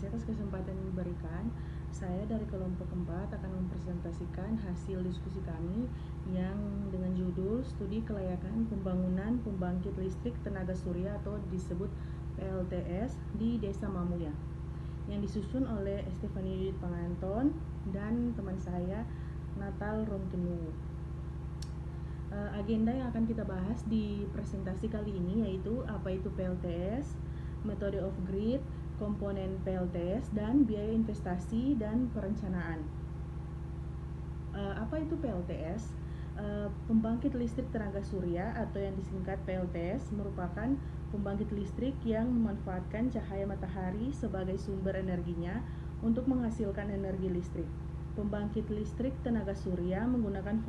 kasih atas kesempatan yang diberikan. Saya dari kelompok 4 akan mempresentasikan hasil diskusi kami yang dengan judul Studi Kelayakan Pembangunan Pembangkit Listrik Tenaga Surya atau disebut PLTS di Desa Mamuya, yang disusun oleh Estefani Yudit Panganton dan teman saya Natal Rontenu. Agenda yang akan kita bahas di presentasi kali ini yaitu apa itu PLTS, metode of grid, komponen PLTS, dan biaya investasi dan perencanaan. Apa itu PLTS? Pembangkit listrik tenaga surya atau yang disingkat PLTS merupakan pembangkit listrik yang memanfaatkan cahaya matahari sebagai sumber energinya untuk menghasilkan energi listrik. Pembangkit listrik tenaga surya menggunakan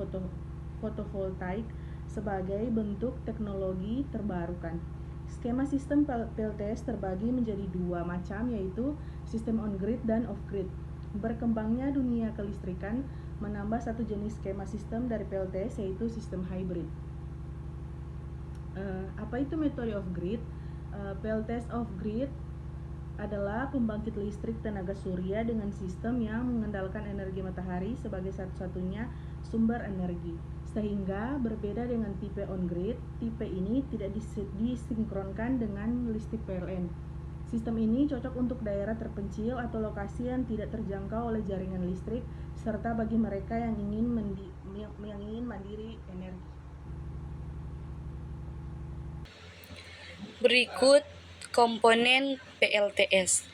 fotovoltaik sebagai bentuk teknologi terbarukan. Skema sistem PLTS terbagi menjadi dua macam, yaitu sistem on-grid dan off-grid. Berkembangnya dunia kelistrikan menambah satu jenis skema sistem dari PLTS, yaitu sistem hybrid. Apa itu metode off-grid? PLTS off-grid adalah pembangkit listrik tenaga surya dengan sistem yang mengandalkan energi matahari sebagai satu-satunya sumber energi. Sehingga berbeda dengan tipe on-grid, tipe ini tidak disinkronkan dengan listrik PLN. Sistem ini cocok untuk daerah terpencil atau lokasi yang tidak terjangkau oleh jaringan listrik, serta bagi mereka yang ingin mandiri energi. Berikut komponen PLTS.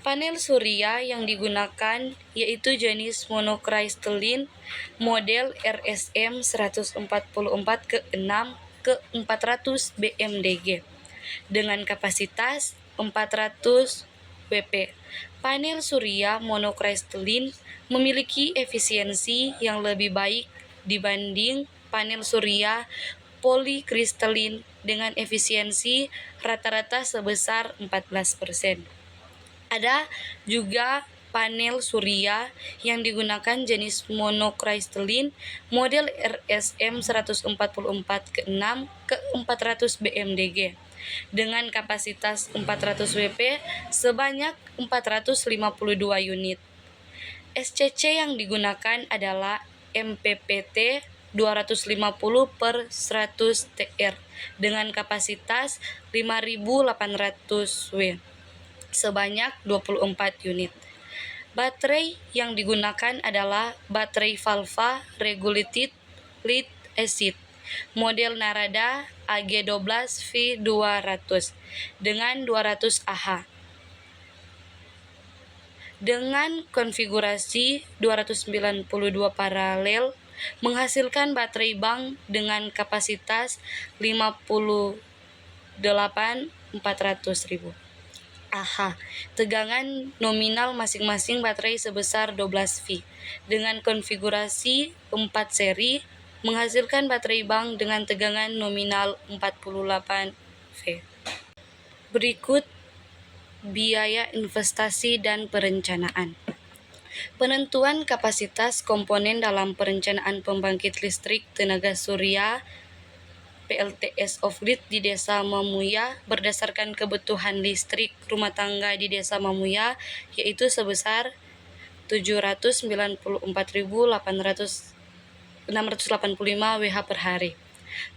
Panel surya yang digunakan yaitu jenis monocrystalline model RSM 144 ke 6 ke 400 BMDG dengan kapasitas 400 WP. Panel surya monocrystalline memiliki efisiensi yang lebih baik dibanding panel surya polikristalin dengan efisiensi rata-rata sebesar 14%. Ada juga panel surya yang digunakan jenis monocrystalline model RSM 144 ke 6 ke 400 BMDG dengan kapasitas 400 WP sebanyak 452 unit. SCC yang digunakan adalah MPPT 250 per 100 TR dengan kapasitas 5.800 W sebanyak 24 unit. Baterai yang digunakan adalah baterai Valva Regulated Lead Acid model Narada AG12V200 dengan 200 Ah. Dengan konfigurasi 292 paralel menghasilkan baterai bank dengan kapasitas 58.400.000 Ah. Tegangan nominal masing-masing baterai sebesar 12 V. Dengan konfigurasi 4 seri menghasilkan baterai bank dengan tegangan nominal 48 V. Berikut biaya investasi dan perencanaan. Penentuan kapasitas komponen dalam perencanaan pembangkit listrik tenaga surya PLTS off-grid di Desa Mamuya berdasarkan kebutuhan listrik rumah tangga di Desa Mamuya yaitu sebesar 794.685 Wh per hari.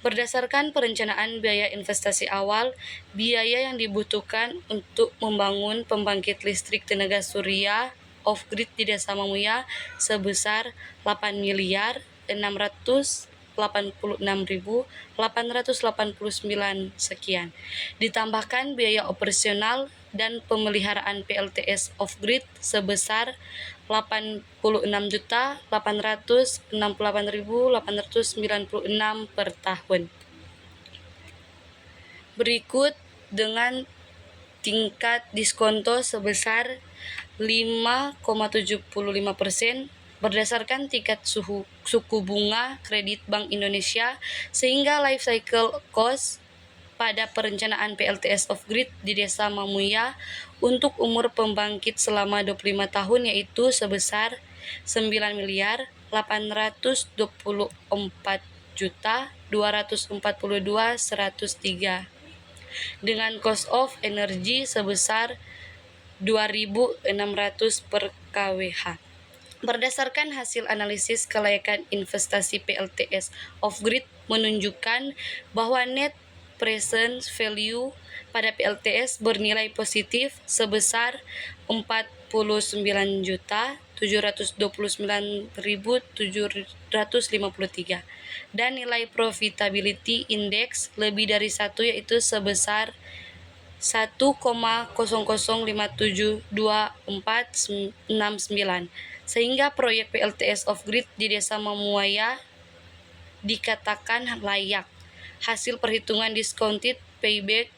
Berdasarkan perencanaan biaya investasi awal, biaya yang dibutuhkan untuk membangun pembangkit listrik tenaga surya off-grid di Desa Mamuya sebesar 8.686.889 sekian. Ditambahkan biaya operasional dan pemeliharaan PLTS off-grid sebesar 86.868.896 per tahun. Berikut dengan tingkat diskonto sebesar 5,75% berdasarkan tingkat suku bunga kredit Bank Indonesia sehingga life cycle cost pada perencanaan PLTS off-grid di Desa Mamuya untuk umur pembangkit selama 25 tahun yaitu sebesar 9.824.242.103 dengan cost of energy sebesar 2.600 per kWh. Berdasarkan hasil analisis kelayakan investasi PLTS off-grid menunjukkan bahwa net present value pada PLTS bernilai positif sebesar 49.729.753 dan nilai profitability index lebih dari 1 yaitu sebesar 1,00572469 sehingga proyek PLTS off-grid di Desa Mamuaya dikatakan layak. Hasil perhitungan discounted payback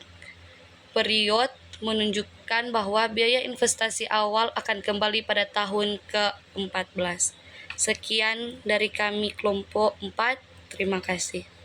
period menunjukkan bahwa biaya investasi awal akan kembali pada tahun ke-14. Sekian dari kami kelompok 4. Terima kasih.